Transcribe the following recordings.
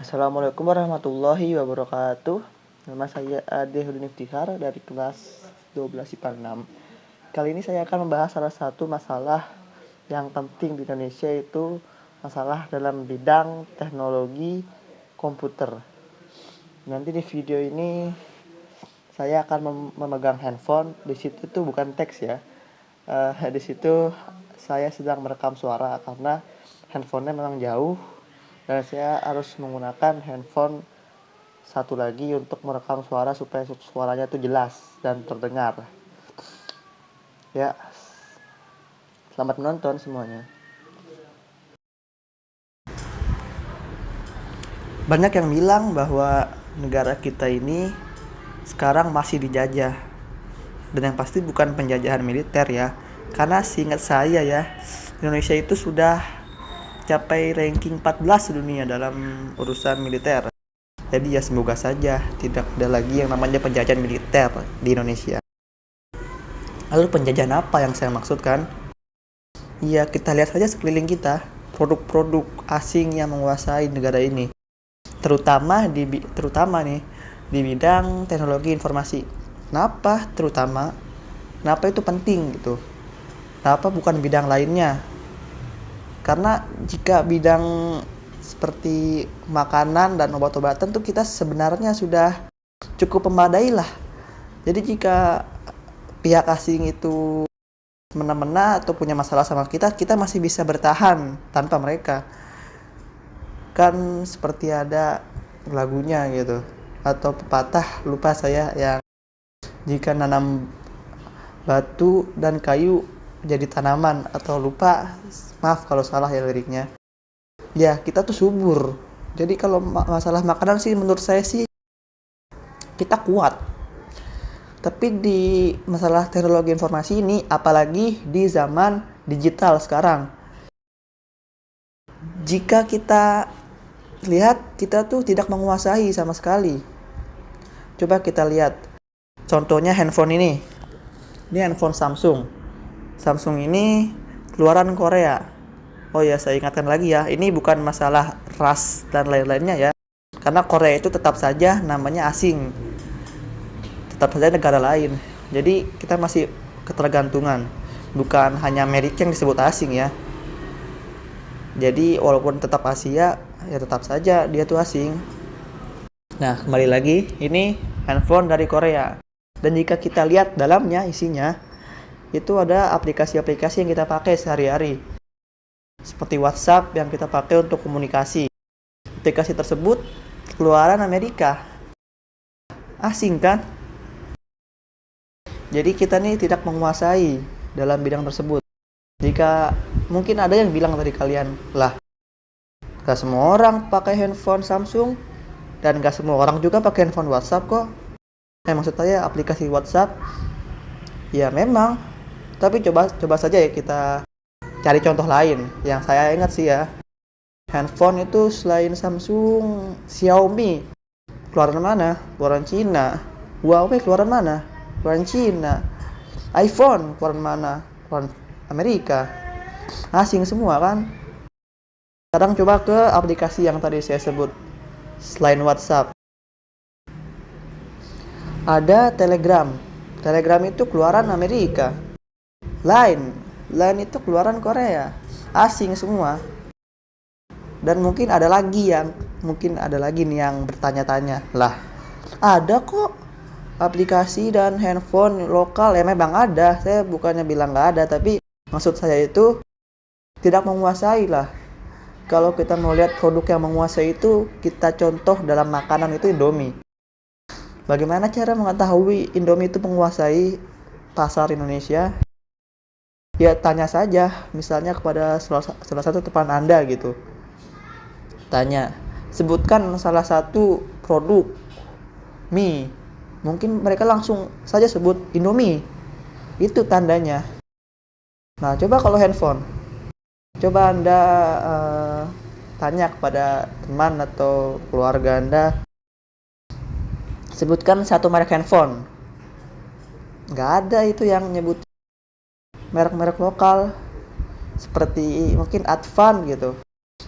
Assalamualaikum warahmatullahi wabarakatuh. Nama saya Ade Hudin Iftihar dari kelas 12 IPA 6. Kali ini saya akan membahas salah satu masalah yang penting di Indonesia, yaitu masalah dalam bidang teknologi komputer. Nanti di video ini saya akan memegang handphone. Di situ tuh bukan teks ya. Di situ saya sedang merekam suara karena handphonenya memang jauh dan saya harus menggunakan handphone satu lagi untuk merekam suara supaya suaranya itu jelas dan terdengar. Ya, selamat menonton semuanya. Banyak yang bilang bahwa negara kita ini sekarang masih dijajah. Dan yang pasti bukan penjajahan militer ya. Karena seingat saya ya, Indonesia itu sudah capai ranking 14 dunia dalam urusan militer. Jadi ya semoga saja tidak ada lagi yang namanya penjajahan militer di Indonesia. Lalu penjajahan apa yang saya maksudkan? Ya kita lihat saja sekeliling kita, produk-produk asing yang menguasai negara ini. Terutama nih di bidang teknologi informasi. Kenapa terutama? Kenapa itu penting gitu? Kenapa bukan bidang lainnya? Karena jika bidang seperti makanan dan obat-obatan tuh kita sebenarnya sudah cukup memadai lah. Jadi jika pihak asing itu semena-mena atau punya masalah sama kita masih bisa bertahan tanpa mereka. Kan seperti ada lagunya gitu, atau pepatah lupa saya yang jika nanam batu dan kayu jadi tanaman, atau lupa, maaf kalau salah ya liriknya. Ya kita tuh subur. Jadi kalau masalah makanan sih menurut saya sih kita kuat. Tapi di masalah teknologi informasi ini, apalagi di zaman digital sekarang, jika kita lihat kita tuh tidak menguasai sama sekali. Coba kita lihat contohnya handphone ini. Ini handphone Samsung. Samsung ini keluaran Korea. Oh ya, saya ingatkan lagi ya, ini bukan masalah ras dan lain-lainnya ya. Karena Korea itu tetap saja namanya asing. Tetap saja negara lain. Jadi kita masih ketergantungan. Bukan hanya Amerika yang disebut asing ya. Jadi walaupun tetap Asia, ya tetap saja dia tuh asing. Nah, kembali lagi, ini handphone dari Korea. Dan jika kita lihat dalamnya isinya, itu ada aplikasi-aplikasi yang kita pakai sehari-hari. Seperti WhatsApp yang kita pakai untuk komunikasi. Aplikasi tersebut keluaran Amerika. Asing kan? Jadi kita nih tidak menguasai dalam bidang tersebut. Jika mungkin ada yang bilang dari kalian, lah, gak semua orang pakai handphone Samsung dan gak semua orang juga pakai handphone WhatsApp kok. Maksud saya aplikasi WhatsApp, ya memang. Tapi coba saja ya kita cari contoh lain. Yang saya ingat sih ya, handphone itu selain Samsung, Xiaomi keluaran mana? Keluaran Cina. Huawei keluaran mana? Keluaran Cina. iPhone keluaran mana? Keluaran Amerika. Asing semua kan. Sekarang coba ke aplikasi yang tadi saya sebut selain WhatsApp. Ada Telegram. Telegram itu keluaran Amerika. Line itu keluaran Korea. Asing semua. Dan mungkin ada lagi nih yang bertanya-tanya, lah, ada kok aplikasi dan handphone lokal. Ya memang ada, saya bukannya bilang nggak ada, tapi maksud saya itu tidak menguasai lah. Kalau kita mau lihat produk yang menguasai itu, kita contoh dalam makanan itu Indomie. Bagaimana cara mengetahui Indomie itu menguasai pasar Indonesia? Ya tanya saja, misalnya kepada salah satu teman Anda gitu. Tanya, sebutkan salah satu produk mie. Mungkin mereka langsung saja sebut Indomie. Itu tandanya. Nah, coba kalau handphone. Coba Anda tanya kepada teman atau keluarga Anda, sebutkan satu merek handphone. Nggak ada itu yang nyebut merek-merek lokal seperti mungkin Advan gitu.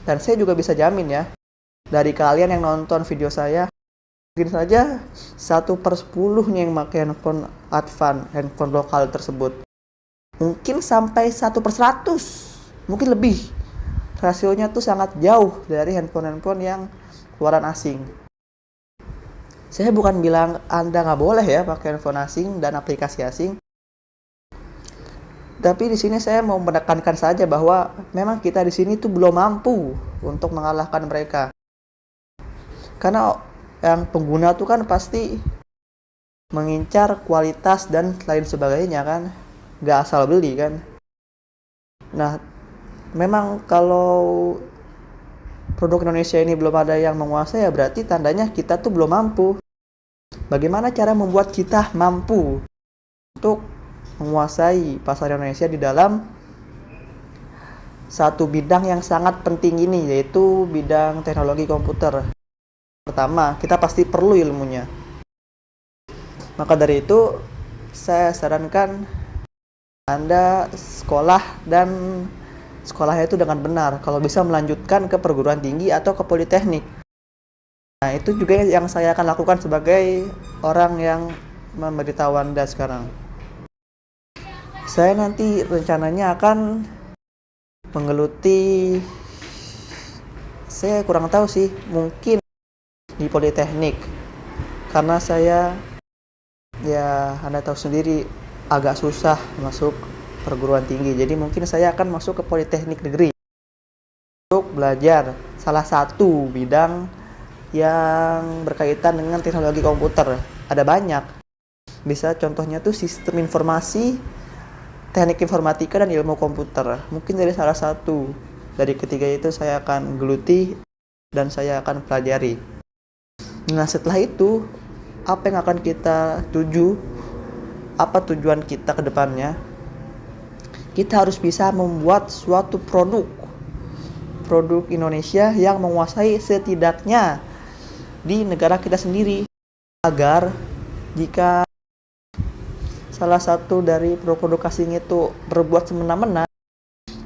Dan saya juga bisa jamin ya, Dari kalian yang nonton video saya, mungkin saja 1/10 nih yang pakai handphone advance, handphone lokal tersebut. Mungkin sampai 1/100, mungkin lebih. Rasionya tuh sangat jauh dari handphone-handphone yang keluaran asing. Saya bukan bilang Anda nggak boleh ya pakai handphone asing dan aplikasi asing. Tapi di sini saya mau menekankan saja bahwa memang kita di sini tuh belum mampu untuk mengalahkan mereka. Karena yang pengguna tuh kan pasti mengincar kualitas dan lain sebagainya kan, nggak asal beli kan. Nah, memang kalau produk Indonesia ini belum ada yang menguasai, ya berarti tandanya kita tuh belum mampu. Bagaimana cara membuat kita mampu untuk menguasai pasar Indonesia di dalam satu bidang yang sangat penting ini, yaitu bidang teknologi komputer. Pertama, kita pasti perlu ilmunya. Maka dari itu, saya sarankan Anda sekolah, dan sekolahnya itu dengan benar. Kalau bisa melanjutkan ke perguruan tinggi atau ke politeknik. Nah, itu juga yang saya akan lakukan sebagai orang yang memberitahu Anda sekarang. Saya nanti rencananya akan menggeluti, saya kurang tahu sih, mungkin di politeknik, karena saya, ya Anda tahu sendiri, agak susah masuk perguruan tinggi. Jadi mungkin saya akan masuk ke politeknik negeri untuk belajar salah satu bidang yang berkaitan dengan teknologi komputer. Ada banyak, bisa contohnya tuh sistem informasi, teknik informatika, dan ilmu komputer. Mungkin dari salah satu dari ketiga itu saya akan geluti dan saya akan pelajari. Nah, setelah itu, apa yang akan kita tuju? Apa tujuan kita ke depannya? Kita harus bisa membuat suatu produk Indonesia yang menguasai setidaknya di negara kita sendiri, agar jika salah satu dari produk asing itu berbuat semena-mena,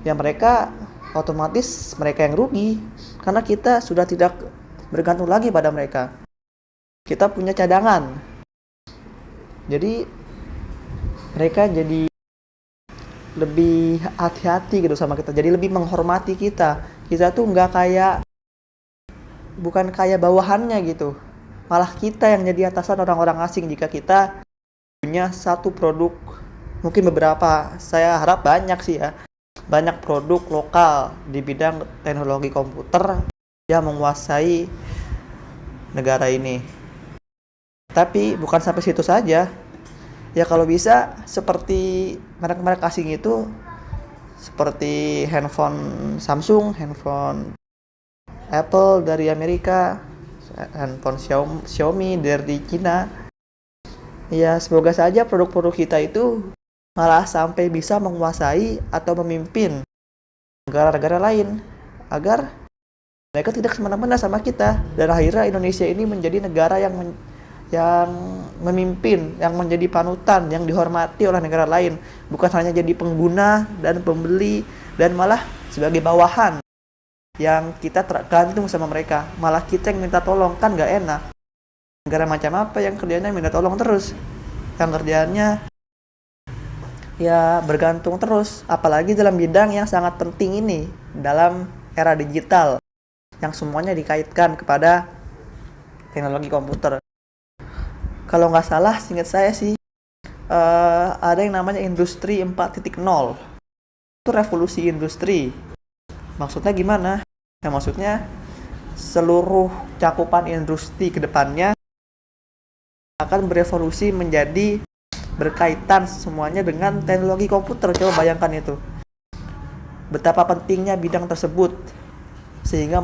ya mereka otomatis mereka yang rugi, karena kita sudah tidak bergantung lagi pada mereka. Kita punya cadangan. Jadi mereka jadi lebih hati-hati gitu sama kita, jadi lebih menghormati kita. Kita tuh bukan kayak bawahannya gitu, malah kita yang jadi atasan orang-orang asing jika kita punya satu produk, mungkin beberapa, saya harap banyak sih ya, banyak produk lokal di bidang teknologi komputer yang menguasai negara ini. Tapi bukan sampai situ saja. Ya kalau bisa seperti merek-merek asing itu, seperti handphone Samsung, handphone Apple dari Amerika, handphone Xiaomi dari Cina. Ya semoga saja produk-produk kita itu malah sampai bisa menguasai atau memimpin negara-negara lain, agar mereka tidak semena-mena sama kita, dan akhirnya Indonesia ini menjadi negara yang memimpin, yang menjadi panutan, yang dihormati oleh negara lain, bukan hanya jadi pengguna dan pembeli, dan malah sebagai bawahan yang kita tergantung sama mereka, malah kita yang minta tolong, kan gak enak. Negara macam apa yang kerjanya minta tolong terus, yang kerjaannya ya bergantung terus, apalagi dalam bidang yang sangat penting ini, dalam era digital yang semuanya dikaitkan kepada teknologi komputer. Kalau nggak salah, seingat saya sih, ada yang namanya industri 4.0. Itu revolusi industri. Maksudnya gimana? Ya maksudnya seluruh cakupan industri ke depannya akan berevolusi menjadi berkaitan semuanya dengan teknologi komputer. Coba bayangkan itu. Betapa pentingnya bidang tersebut, sehingga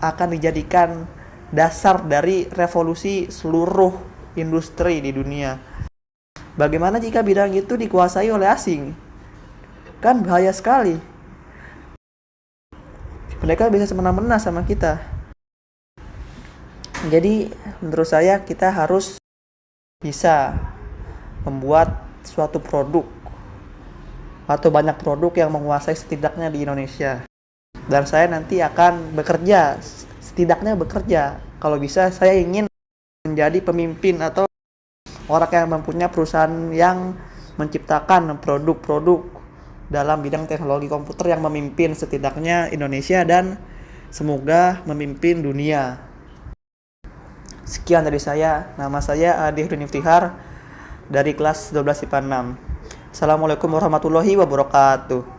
akan dijadikan dasar dari revolusi seluruh industri di dunia. Bagaimana jika bidang itu dikuasai oleh asing? Kan bahaya sekali. Mereka bisa semena-mena sama kita. Jadi menurut saya kita harus bisa membuat suatu produk atau banyak produk yang menguasai setidaknya di Indonesia. Dan saya nanti akan bekerja setidaknya bekerja. Kalau bisa saya ingin menjadi pemimpin atau orang yang mempunyai perusahaan yang menciptakan produk-produk dalam bidang teknologi komputer yang memimpin setidaknya Indonesia dan semoga memimpin dunia. Sekian dari saya. Nama saya Adi Hudin Iftihar dari kelas 12 IPA 6. Assalamualaikum warahmatullahi wabarakatuh.